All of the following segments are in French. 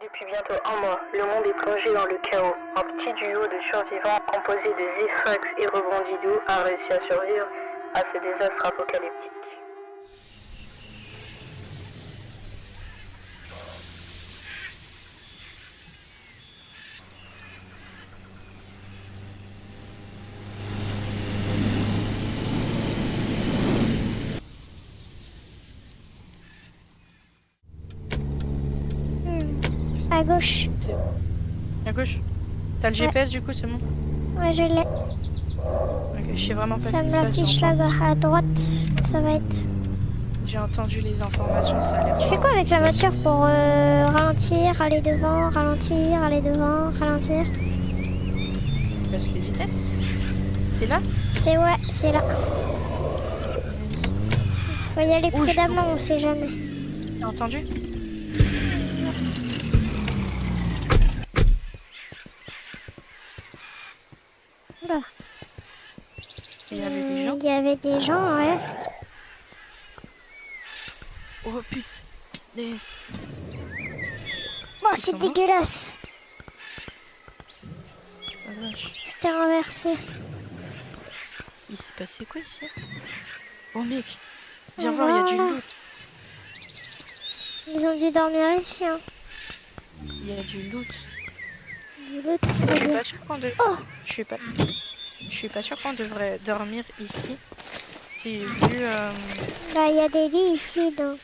Depuis bientôt un mois, le monde est plongé dans le chaos. Un petit duo de survivants composé de Zithrax et Rebondidou a réussi à survivre à ce désastre apocalyptique. À gauche. À gauche. T'as le GPS du coup, c'est bon? Ouais, je l'ai. Ok, je sais vraiment pas Ça ce qui me se passe. l'affiche là-bas, à droite. Ça va être. J'ai entendu les informations, ça a l'air. Tu fais quoi avec la voiture pour ralentir, aller devant, ralentir, aller devant, ralentir? Baisse les vitesses. C'est là? C'est ouais, c'est là. Faut y aller prudemment, on sait jamais. T'as entendu? Oula. Il y avait des gens. Il y avait des gens, ouais. Oh putain. Oh, c'est dégueulasse. Oh, vache. Tout est renversé. Il s'est passé quoi ici? Oh mec, viens voir, il y a du loot. Ils ont dû dormir ici, hein. Il y a du loot. Du loot, Je suis c'est-à-dire. pas sûr qu'on devrait. Oh. Je suis pas sûr qu'on devrait dormir ici. C'est vu. Là, il y a des lits ici, donc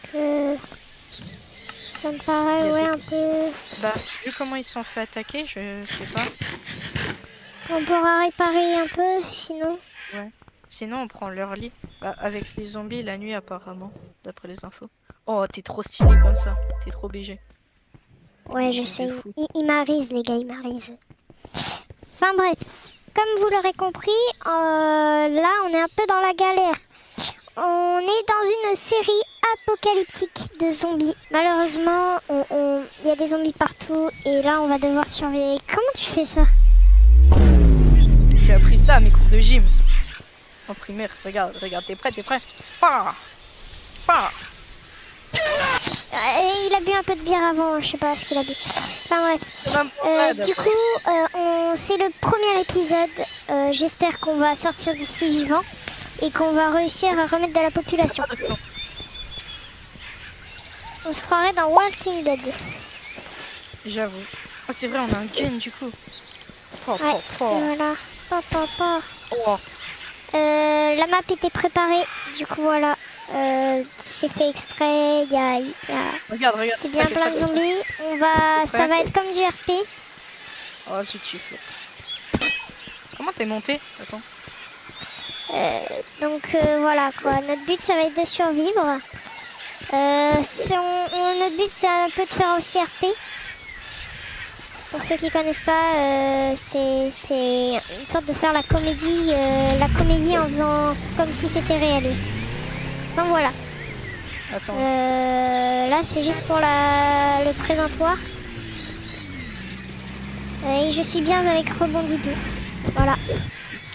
ça me paraît, ouais, un peu. Bah, vu comment ils se sont fait attaquer, je sais pas. On pourra réparer un peu, sinon. Ouais. Sinon, on prend leur lit. Bah, avec les zombies la nuit, apparemment, d'après les infos. Oh, t'es trop stylé comme ça. T'es trop BG. Ouais, je sais. Ils m'arrisent, les gars, ils m'arrisent. Enfin bref, comme vous l'aurez compris, là, on est un peu dans la galère. On est dans une série apocalyptique de zombies. Malheureusement, il y a des zombies partout et là, on va devoir surveiller. Comment tu fais ça? J'ai appris ça à mes cours de gym. En primaire, regarde, t'es prêt? Pah Pah Il a bu un peu de bière avant, je sais pas ce qu'il a bu. Enfin bref. Du coup, c'est le premier épisode. J'espère qu'on va sortir d'ici vivant et qu'on va réussir à remettre de la population. On se croirait dans Walking Dead. J'avoue. Oh, c'est vrai, on a un gun du coup. Ouais, voilà. Oh. La map était préparée, du coup voilà. C'est fait exprès, Regarde. C'est bien plein de zombies. Ça va être comme du RP. Oh, c'est chiffre. Comment t'es monté? Attends. Donc voilà quoi. Notre but ça va être de survivre. Notre but c'est un peu de faire aussi RP. Pour ceux qui connaissent pas, c'est une sorte de faire la comédie en faisant comme si c'était réel. Donc voilà. Attends. Là c'est juste pour le présentoir. Et je suis bien avec Rebondidou. Voilà.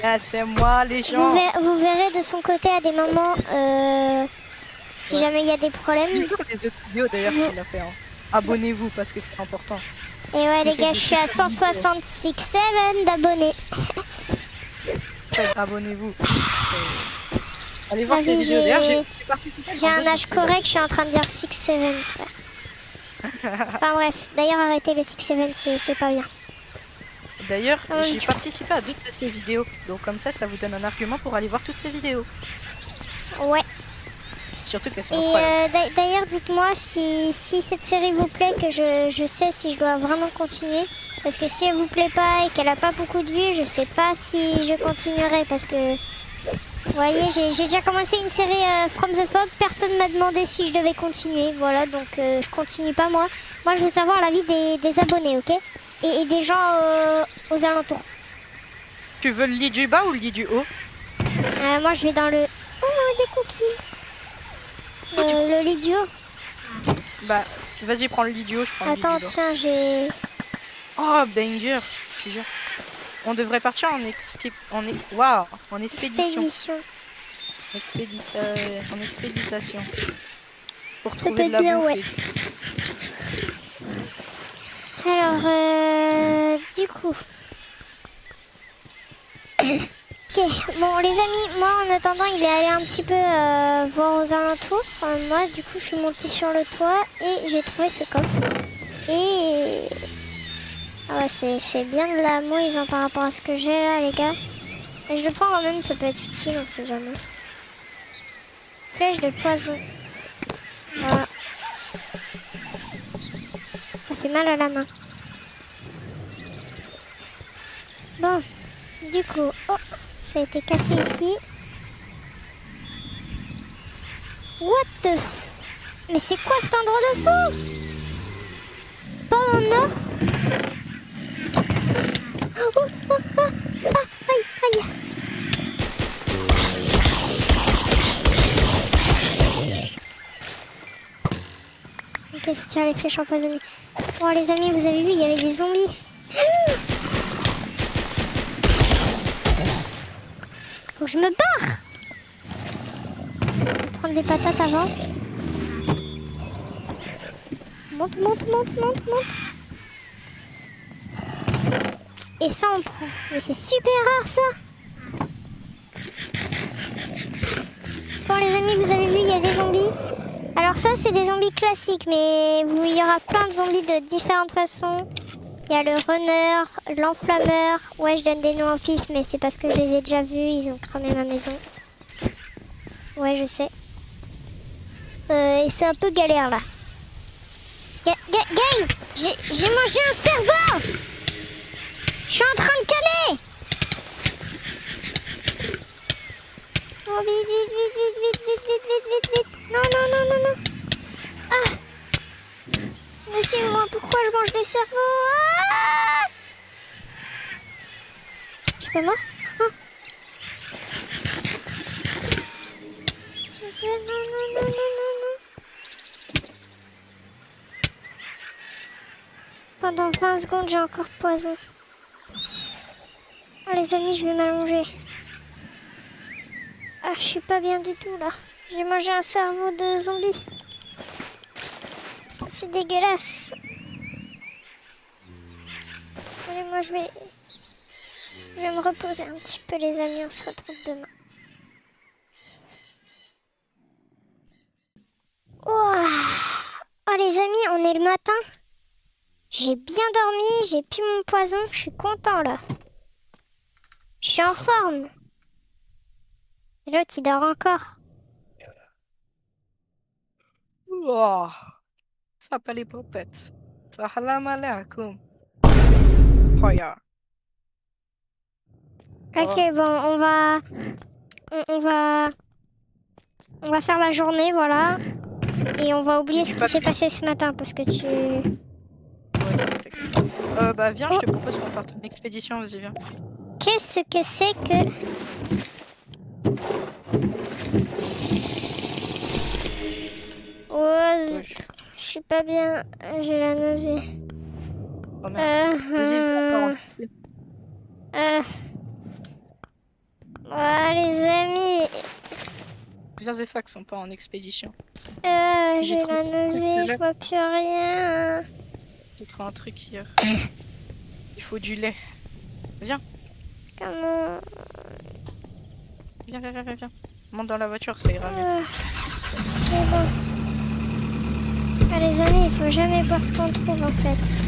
Ah, c'est moi les gens. Vous verrez de son côté à des moments si jamais il y a des problèmes. Il y a des autres vidéos d'ailleurs qu'il a fait. Hein. Abonnez-vous parce que c'est important. Et ouais les gars, je suis à 166 d'abonnés. Abonnez-vous. Allez voir les vidéos. D'ailleurs, j'ai un âge correct, je suis en train de dire 6-7 frère. Enfin bref, d'ailleurs arrêtez le 6-7, c'est pas bien. D'ailleurs, j'ai participé à 2 de ces vidéos. Donc comme ça vous donne un argument pour aller voir toutes ces vidéos. Ouais. Surtout qu'elles sont incroyables. Et d'ailleurs, dites-moi si cette série vous plaît, que je sais si je dois vraiment continuer. Parce que si elle vous plaît pas et qu'elle a pas beaucoup de vues, je sais pas si je continuerai. Parce que, vous voyez, j'ai déjà commencé une série From the Fog. Personne m'a demandé si je devais continuer. Voilà, donc je continue pas moi. Moi, je veux savoir l'avis des abonnés, ok? Et des gens aux alentours. Tu veux le lit du bas ou le lit du haut? Moi, je vais dans le... Oh, des cookies. Le lit du haut. Bah, vas-y, prends le lit du haut, je prends le lit du bas. Attends, tiens, j'ai... Oh, banger, je te jure. On devrait partir en expédition. En expédition. Pour trouver de la bouffe. Ouais. Alors, du coup... Ok, bon les amis, moi en attendant il est allé un petit peu voir aux alentours. Moi du coup je suis montée sur le toit et j'ai trouvé ce coffre. Et... Ah ouais, c'est bien de la mouise par rapport à ce que j'ai là les gars. Et je le prends quand même, ça peut être utile, on sait jamais. Flèche de poison. Voilà. Ça fait mal à la main. Bon, du coup... Oh, ça a été cassé ici. What the f... Mais c'est quoi cet endroit de fou? Pas en or. Oh, oh, ah, ah, aïe, aïe. Ok, ça tire les flèches empoisonnées. Oh les amis, vous avez vu, il y avait des zombies. Faut que je me barre. Je vais prendre des patates avant. Monte, monte, monte, monte, monte. Et ça on prend. Mais c'est super rare ça. Bon les amis, vous avez vu, il y a des zombies. Alors ça c'est des zombies classiques, mais il y aura plein de zombies de différentes façons. Il y a le runner, l'enflammeur. Ouais, je donne des noms en pif, mais c'est parce que je les ai déjà vus, ils ont cramé ma maison. Ouais, je sais. Et c'est un peu galère là. Guys, j'ai mangé un cerveau. Je suis en train de caler. Oh, vite, vite, vite, vite, vite, vite, vite, vite, vite, vite. Non, non, non, non, non. Ah. Monsieur, moi, pourquoi je mange des cerveaux? Ah. Je suis pas mort? Oh. Non, non, non, non, non, non. Pendant 20 secondes, j'ai encore poison. Oh les amis, je vais m'allonger. Ah, je suis pas bien du tout là. J'ai mangé un cerveau de zombie. C'est dégueulasse. Allez, moi je vais me reposer un petit peu les amis. On se retrouve demain. Ouah. Oh les amis, on est le matin. J'ai bien dormi, j'ai pu mon poison. Je suis content là. Je suis en forme. Et l'autre il dort encore. Oh, ça pas les popettes. Salam alaikum. Regarde. Ok, bon, on va faire la journée, voilà. Et on va oublier ce qui s'est passé ce matin parce que tu... Bah viens, je te propose qu'on parte en expédition, vas-y viens. Qu'est-ce que c'est que... Oh, je suis pas bien, j'ai la nausée. Oh merde. Vas-y, viens, Oh, les amis, Viens, Zephax, sont pas en expédition. j'ai la nausée, je vois plus rien. J'ai trouvé un truc hier. Il faut du lait. Viens. Comment... Viens, viens, viens, viens, viens. Monte dans la voiture, ça ira mieux. C'est bon. Ah, les amis, il faut jamais boire ce qu'on trouve en fait.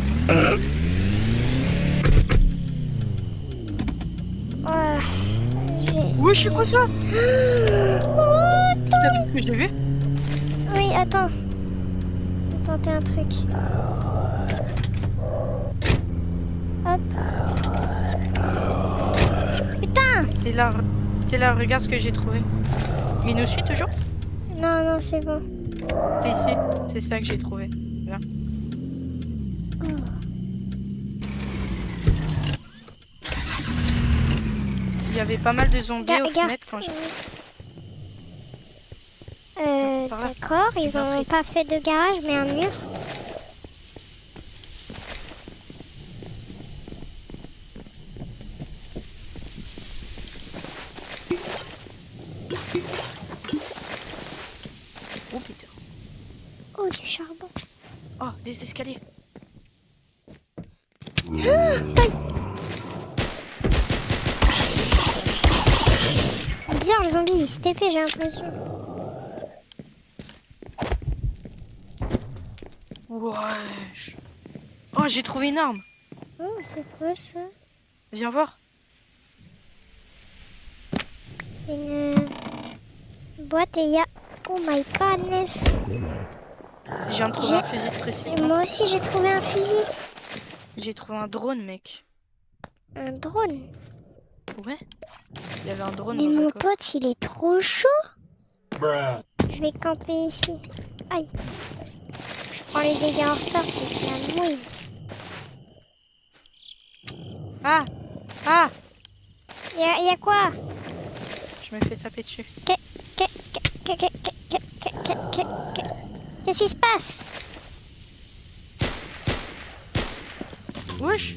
Oh, Oui, je suis quoi ça? Oh, T'as vu ce que j'ai vu? oui, attends. Je vais tenter un truc. Hop. Putain! C'est là, regarde ce que j'ai trouvé. Il nous suit toujours? Non, non, c'est bon. C'est ici, c'est ça que j'ai trouvé. Viens. Il y avait pas mal de zombies aux fenêtres quand je... D'accord, ils ont pas fait de garage, mais un mur. Oh putain. Oh, du charbon. Oh, des escaliers. Bizarre, le zombie il se TP, j'ai l'impression. Wesh. Oh, j'ai trouvé une arme. Oh, c'est quoi ça? Viens voir. Une boîte et il y a... Oh my godness. Je viens de trouver un fusil de précision. Et moi aussi j'ai trouvé un fusil. J'ai trouvé un drone, mec. Un drone. Ouais. Il y avait un drone Mais dans un mon coffre. pote il est trop chaud. Je vais camper ici. Aïe. Je prends les dégâts en retard, c'est de la mouille. Ah. Ah. Y a quoi? Je me fais taper dessus. Qu'est-ce qui se passe? Wesh.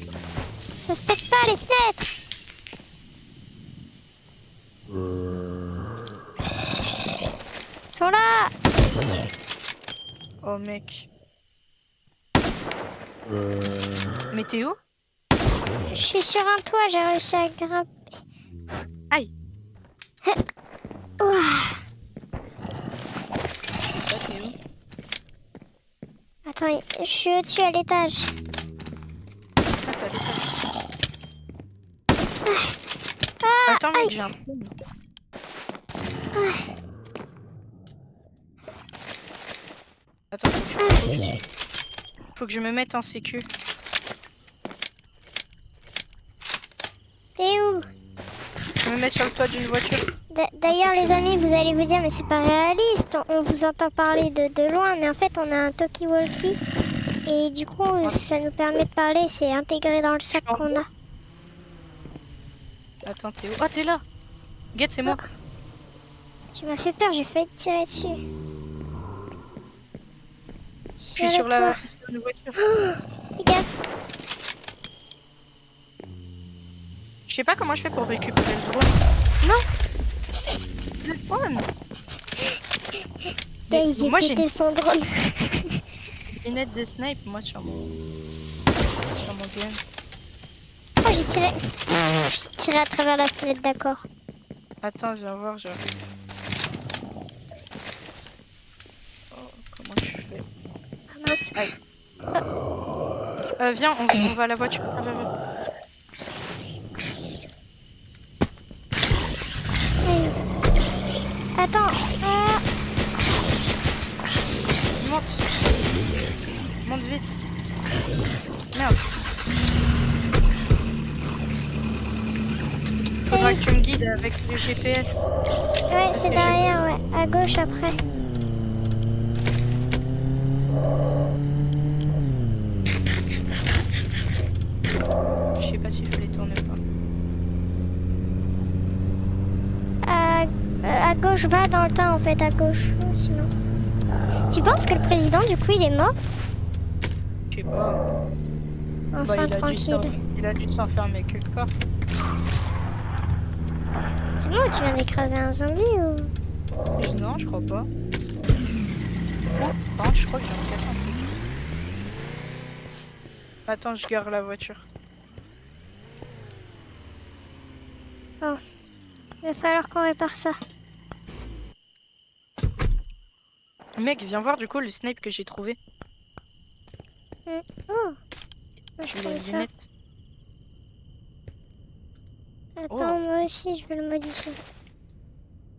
Ça se pète pas les fenêtres. Ils sont là. Oh, mec. Mais t'es où? Je suis sur un toit, j'ai réussi à grimper. Aïe. Ouah. Toi, t'es où? Attends, je suis au-dessus à l'étage. Ah, t'as l'étage. Attends, mec, j'ai un problème. Attends, faut que je me mette en sécu. T'es où? Je me mets sur le toit d'une voiture. D'ailleurs, les amis, vous allez vous dire, mais c'est pas réaliste. On vous entend parler de loin, mais en fait, on a un talkie-walkie. Et du coup, ça nous permet de parler. C'est intégré dans le sac qu'on a. Attends, t'es où? Ah, t'es là! Guette, c'est moi. Tu m'as fait peur, j'ai failli te tirer dessus. Je suis sur la voiture. Fais gaffe. Je sais pas comment je fais pour récupérer le drone. Non! Le drone! Hey, j'ai moi, j'ai pété son drone. une lunette de snipe, moi, sur mon gun. Oh, j'ai tiré. J'ai tiré à travers la fenêtre, d'accord. Attends, viens voir, j'arrive. Oh, comment je fais? Ah mince. Aïe. Viens, on va à la voiture. Viens. Aïe. Attends. Ah. Monte vite. Merde. Faudra que tu me guides avec le GPS. Ouais, c'est derrière, ouais. À gauche après. Je sais pas s'il fallait tourner ou pas. À gauche, va dans le tas en fait, à gauche. Sinon. Tu penses que le président, du coup, il est mort? Je sais pas. Enfin, tranquille. Il a dû s'enfermer quelque part. C'est bon, tu viens d'écraser un zombie ou... Non, je crois pas. Par contre, je crois que j'ai un casse un truc. Attends, je gare la voiture. Bon. Il va falloir qu'on répare ça. Mec, viens voir du coup le snipe que j'ai trouvé. Oh. Moi, je Il a prends une ça. lunette. Attends, Oh. moi aussi, je vais le modifier.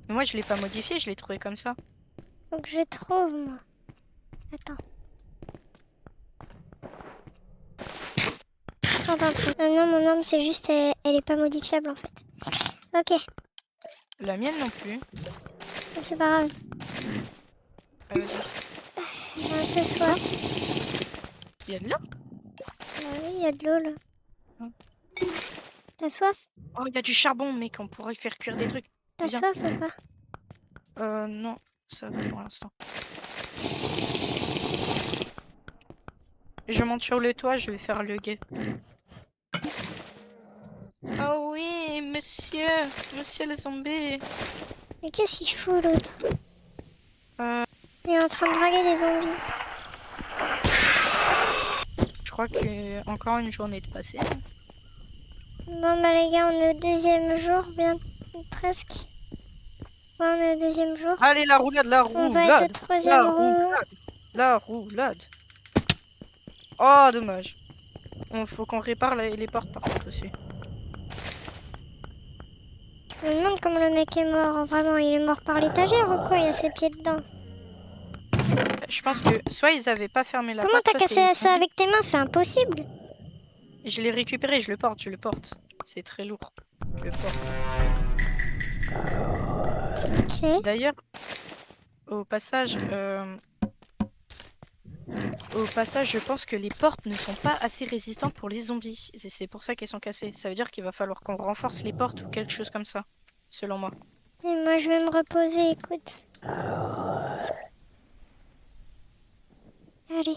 Mais moi, je l'ai pas modifié, je l'ai trouvé comme ça. Faut que je trouve, moi. Attends. Attends, un truc. Non, mon arme, c'est juste... Elle est pas modifiable, en fait. Ok. La mienne non plus. C'est pas grave. Vas-y. J'ai un peu soif. Il y a de l'eau? Ah oui, il y a de l'eau, là. Ah. T'as soif? Oh, il y a du charbon, mec, on pourrait faire cuire des trucs. T'as Viens. soif ou pas? Non, ça va pour l'instant. Je monte sur le toit, je vais faire le guet. Oh oui, monsieur le zombie. Mais qu'est-ce qu'il fout, l'autre? Euh, Il est en train de draguer les zombies. je crois que encore une journée de passée. Bon bah les gars, on est au deuxième jour, bien presque. Ouais, on est au deuxième jour. Allez, la roulade, la On va être au roulade. troisième La jour. roulade. La roulade. Oh, dommage. Faut qu'on répare les portes par contre aussi. Je me demande comment le mec est mort. Vraiment, il est mort par l'étagère ou quoi? Il a ses pieds dedans. Je pense que soit ils avaient pas fermé la Comment porte, t'as soit cassé c'est- ça avec tes mains? C'est impossible. Je l'ai récupéré, je le porte. C'est très lourd. Je le porte. Ok. D'ailleurs, au passage, je pense que les portes ne sont pas assez résistantes pour les zombies. Et c'est pour ça qu'elles sont cassées. Ça veut dire qu'il va falloir qu'on renforce les portes ou quelque chose comme ça, selon moi. Et moi, je vais me reposer, écoute. Allez.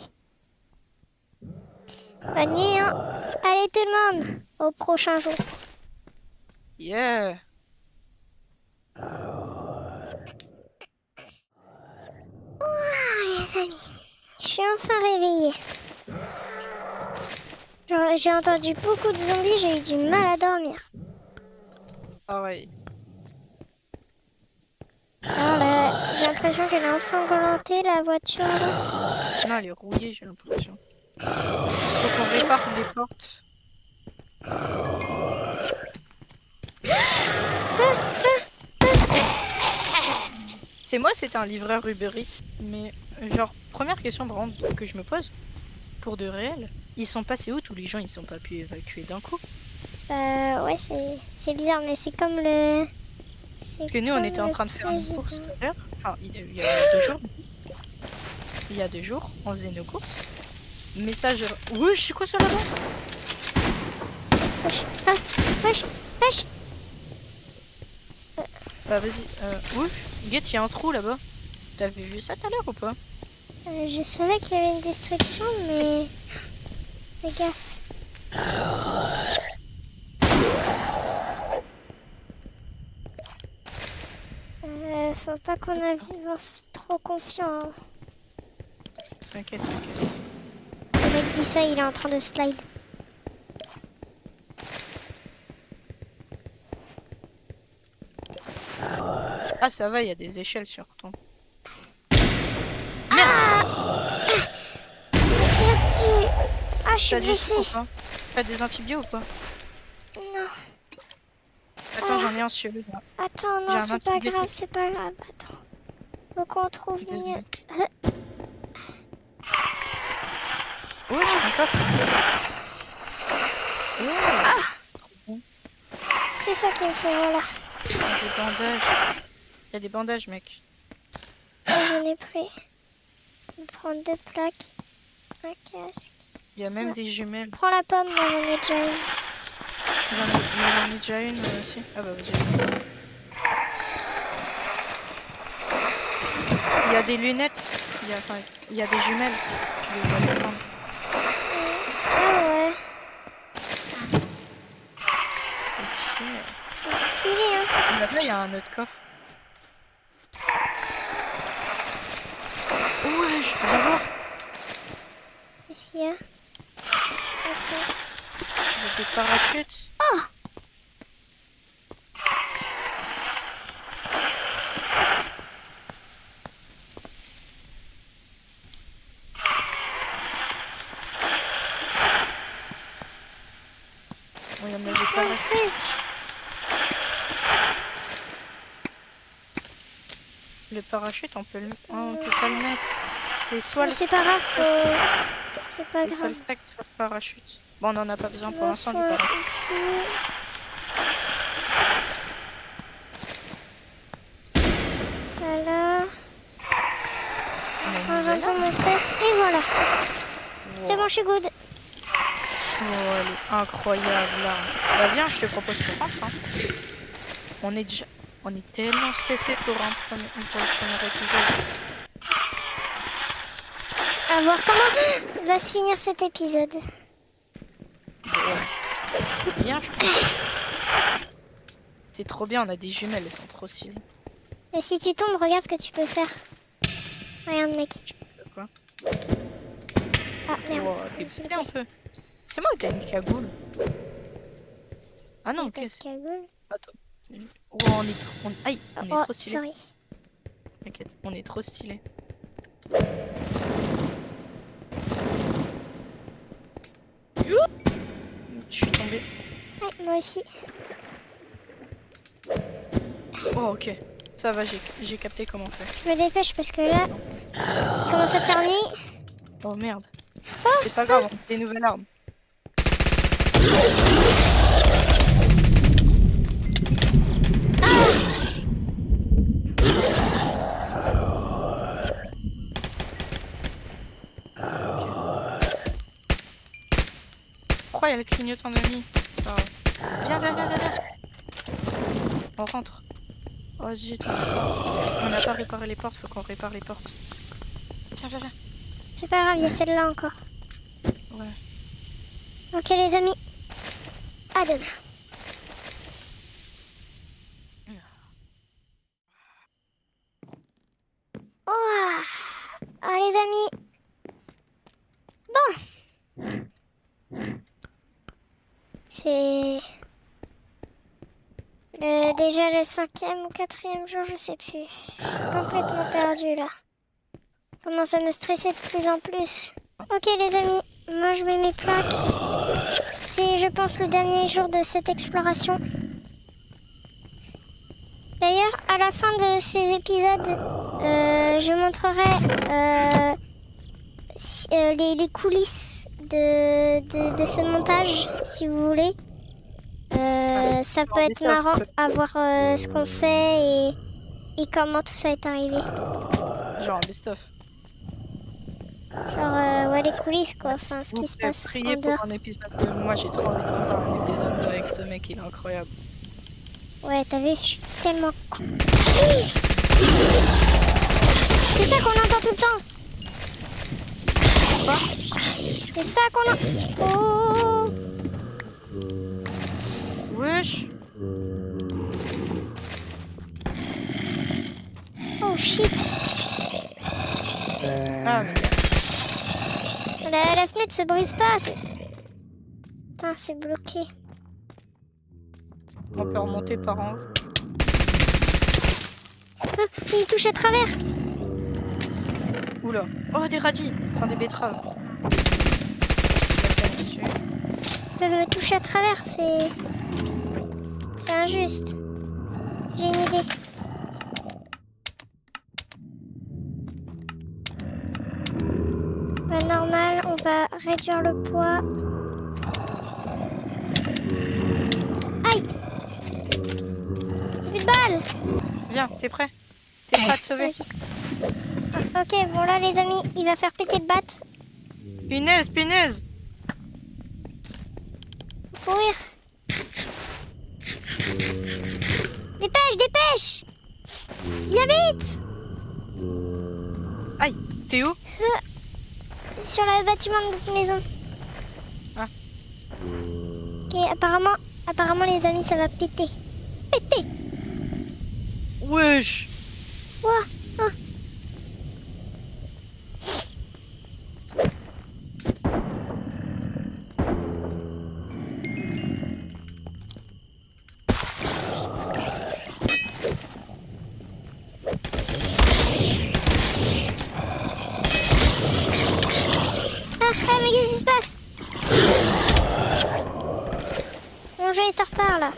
Bonne nuit, hein. Allez tout le monde. Au prochain jour. Yeah! Ah, les amis. Je suis enfin réveillée. J'ai entendu beaucoup de zombies, j'ai eu du mal à dormir. Ah ouais. Alors là, j'ai l'impression qu'elle est ensanglantée, la voiture. Là. Non, elle est rouillée, j'ai l'impression. Faut qu'on répare les portes. C'est moi, c'était un livreur Uber Eats. Mais, genre, première question vraiment que je me pose, pour de réel, ils sont passés où tous les gens? Ils sont pas pu évacuer d'un coup? Ouais, c'est bizarre, mais c'est comme le... Parce que nous, on était en train de faire une course tout à l'heure. Enfin, il y a 2 jours. Il y a 2 jours, on faisait nos courses. Message... Oui, je suis quoi sur la bas? Wesh, ah, wesh, wesh. Bah vas-y, ouf, Guette, il y a un trou là-bas. T'avais vu ça tout à l'heure ou pas? Je savais qu'il y avait une destruction, mais... Fais gaffe. Faut pas qu'on avance trop confiant. Hein. T'inquiète. Le mec dit ça, il est en train de slide. Ah ça va, il y a des échelles sur ton... Tire dessus. Ah, je suis T'as du blessée. sang ou pas? T'as des antibiotiques ou pas? Non. Attends, j'en ai un sur lui là. Attends, J'ai non, un c'est pas antibiotique. grave, c'est pas grave. Attends. Faut qu'on trouve mieux. Désolée. Oh, j'ai un coffre. Oh, C'est ça qu'il me faut, voilà. il y a des bandages. Il y a des bandages, mec. J'en ai pris. Je vais prendre 2 plaques. Un casque. Il y a Ça. même des jumelles. Prends la pomme, moi j'en ai déjà une. J'en ai déjà une aussi. Ah bah vas-y. Il y a des lunettes. Il y a des jumelles. Je vais les prendre. Ah ouais, Ok. c'est stylé, hein. Là-bas, il y a un autre coffre. Ouais, je vais voir. Qu'est-ce qu'il y a? Attends. Il y a des parachutes. Bon, il y en a des Un parachutes. truc. Le parachute, on peut pas le mettre. C'est soit Mais le c'est pas grave, c'est pas c'est soit grave. le sac, soit le parachute. Bon, on n'en a pas besoin pour Bon, l'instant du soit parachute. ici. Ça là. On a une Range un nouvelle peu mon sac. Et voilà. C'est bon, je suis good. Oh, elle est incroyable là. Bah viens, je te propose qu'on rentre. Hein. On est tellement stuffé pour le premier épisode. À voir comment va se finir cet épisode. Bien, je pense. C'est trop bien, on a des jumelles, elles sont trop stylées. Et si tu tombes, regarde ce que tu peux faire. Regarde, mec. Quoi? Ah merde. Wow, t'es boosté un peu. C'est moi ou t'as une cagoule? Ah non, ok. Pas de cagoule. Attends. Oh, on est trop... Aïe, on est Oh, trop stylé. sorry. T'inquiète, on est trop stylé. Je suis tombée. Ouais, moi aussi. Oh, ok. Ça va, j'ai capté comment faire. Je me dépêche parce que là, il commence à faire nuit. Oh merde. C'est pas grave, on a des nouvelles armes. Pourquoi il y a le clignotant d'ami? Viens, viens, viens, viens, viens. On rentre. Oh zut, on n'a pas réparé les portes, faut qu'on répare les portes. Viens, viens, viens. C'est pas grave, il y a celle-là encore. Ouais. Ok les amis. À demain. Oh. Ah les amis. Bon. C'est... déjà le 5e ou 4e jour, je sais plus. Je suis complètement perdue là. Commence à me stresser de plus en plus. Ok les amis, moi je mets mes plaques. C'est je pense le dernier jour de cette exploration. D'ailleurs, à la fin de ces épisodes, je montrerai les coulisses de ce montage, si vous voulez. Ça peut être marrant à voir ce qu'on fait et comment tout ça est arrivé. Genre un best-of. Genre, ouais, les coulisses quoi, enfin ce qui se passe Priez en pour dehors. un épisode de... Moi j'ai trop envie de refaire un épisode avec ce mec, il est incroyable. Ouais, t'as vu, je suis tellement con. C'est ça qu'on entend tout le temps. Quoi? C'est ça qu'on entend. Oh. Wesh. Oh shit. Ah mais... La fenêtre se brise pas. Putain, c'est bloqué. On peut remonter par en haut. Ah, il me touche à travers. Oula. Oh des radis. Enfin des betteraves. Ils peuvent me toucher à travers, c'est injuste. J'ai une idée. Bah, normal, on va réduire le poids. Aïe! Plus de balles! Viens, t'es prêt? T'es prêt à te sauver? Ok, bon là les amis, il va faire péter le bat. Punaise, punaise! Faut courir. Dépêche, dépêche! Viens vite! Aïe, t'es où? Sur le bâtiment de notre maison. Ah. Ok, apparemment les amis, ça va péter. Péter! Wesh! Ouah, ah. Ah, mais qu'est-ce qui se passe? Mon jeu est en retard là.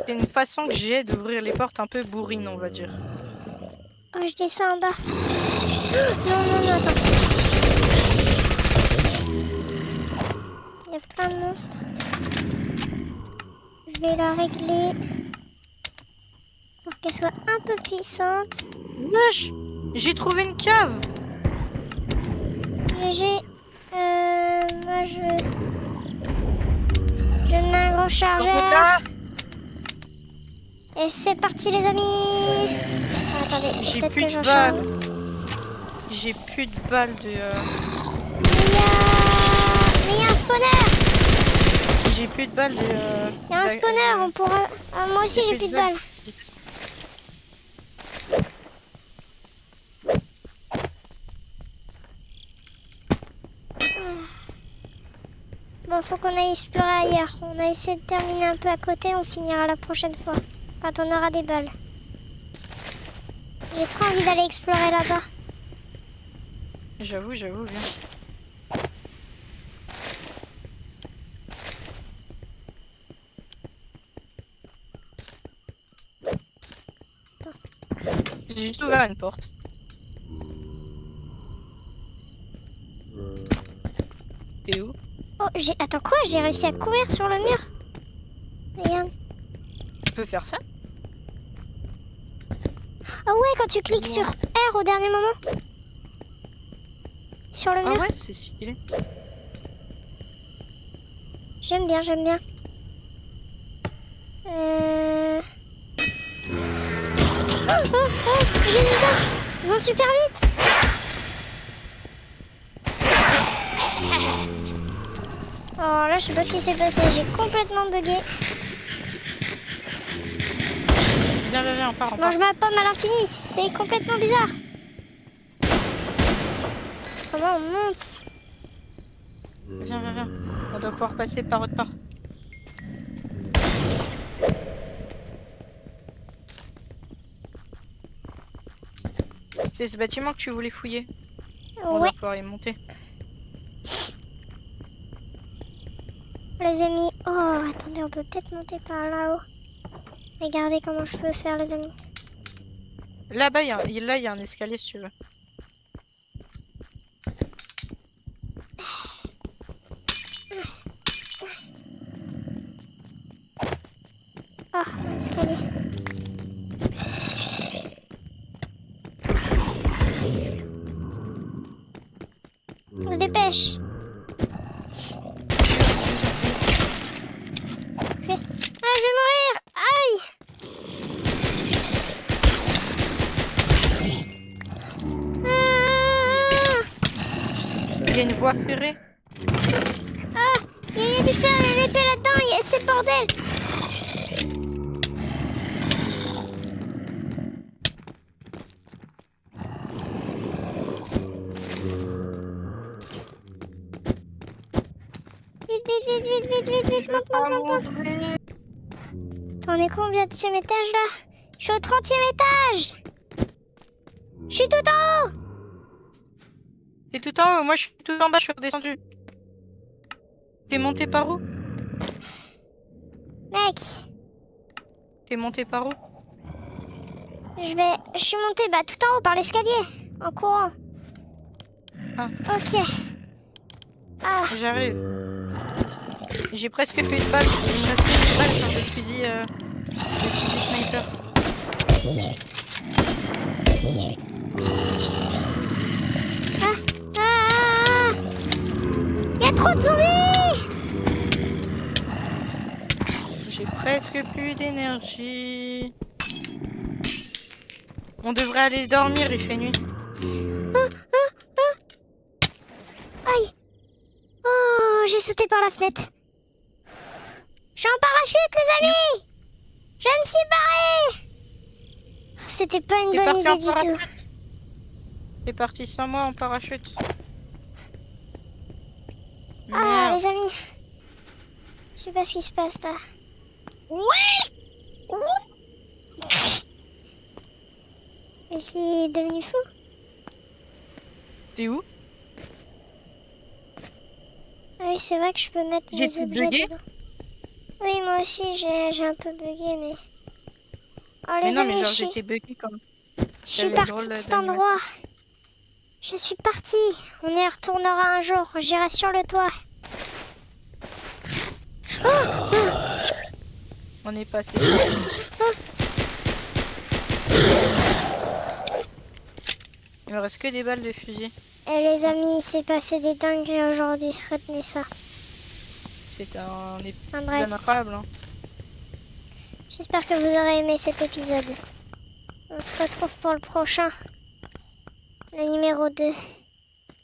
C'est une façon que j'ai d'ouvrir les portes un peu bourrine, on va dire. Oh, je descends en bas. Non, non, non, attends. Il y a plein de monstres. Je vais la régler pour qu'elle soit un peu puissante. Wesh! J'ai trouvé une cave! GG. Moi je mets un gros chargeur. Et c'est parti les amis. Ah, attendez, J'ai peut-être plus que de j'en balles. change. J'ai plus de balles de... Mais il y a un spawner. J'ai plus de balles. Il y a un spawner, on pourra... Ah, moi aussi j'ai plus de balles. Bon, faut qu'on aille explorer ailleurs. On a essayé de terminer un peu à côté, on finira la prochaine fois. Quand on aura des balles. J'ai trop envie d'aller explorer là-bas. J'avoue, viens. J'ai juste ouvert une porte. Et où? Oh, attends quoi? J'ai réussi à courir sur le mur. Regarde. Tu peux faire ça? Ah ouais, quand tu cliques sur R au dernier moment. Sur le Ah mur. ouais, c'est stylé. J'aime bien. Oh, qu'est-ce qui se passe? Ils vont super vite. Oh là, je sais pas ce qui s'est passé. J'ai complètement bugué. Viens, on part. Je mange ma pomme à l'infini. C'est complètement bizarre. Comment on monte? Viens. On doit pouvoir passer par autre part. C'est ce bâtiment que tu voulais fouiller. On Ouais, doit pouvoir y monter. les amis. Oh, attendez, on peut peut-être monter par là-haut. Regardez comment je peux faire, les amis. Là-bas, il y a un escalier si tu veux. Oh, un escalier. On se dépêche. Je vais mourir. Aïe. Il y a une voie ferrée. Il y a du fer, il y a une épée là-dedans. C'est le bordel. Vite, monte. On est combien de étage là? Je suis au 30e étage. Je suis tout en haut. T'es tout en haut, moi je suis tout en bas, je suis redescendu. T'es monté par où? Mec, T'es monté par où? je suis montée tout en haut par l'escalier, en courant. Ah. Ok. Ah, J'arrive. J'ai presque plus de balles. Il me reste plus de balles sur le fusil sniper. il y a trop de zombies. J'ai presque plus d'énergie. On devrait aller dormir, il fait nuit. Aïe. Oh, j'ai sauté par la fenêtre. Je suis en parachute, les amis. Je me suis barrée. C'était pas une T'es bonne parti en idée du tout. parachute. T'es parti sans moi en parachute. Ah, Merde. les amis. Je sais pas ce qui se passe là. Je suis devenu fou. T'es où? Ah oui, c'est vrai que je peux mettre J'ai mes pu objets bugger. dedans. Oui, moi aussi, j'ai un peu bugué, mais... Oh, Mais les non, amis, mais genre je j'étais bugué quand même. suis j'avais partie drôle de cet d'animal. endroit. Je suis partie. On y retournera un jour. J'irai sur le toit. On est passé. Il me reste que des balles de fusil. Et les amis, il s'est passé des dingueries aujourd'hui. Retenez ça. C'est un Enfin, épisode bref. incroyable. Hein. J'espère que vous aurez aimé cet épisode. On se retrouve pour le prochain. Le numéro 2.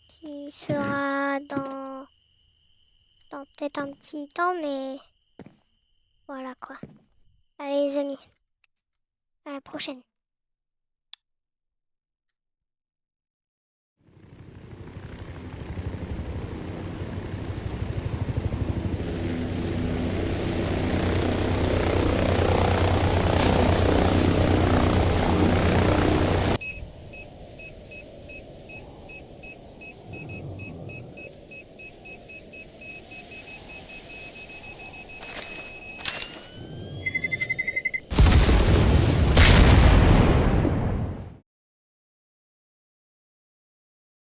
Qui sera dans dans peut-être un petit temps, mais voilà quoi. Allez les amis, à la prochaine.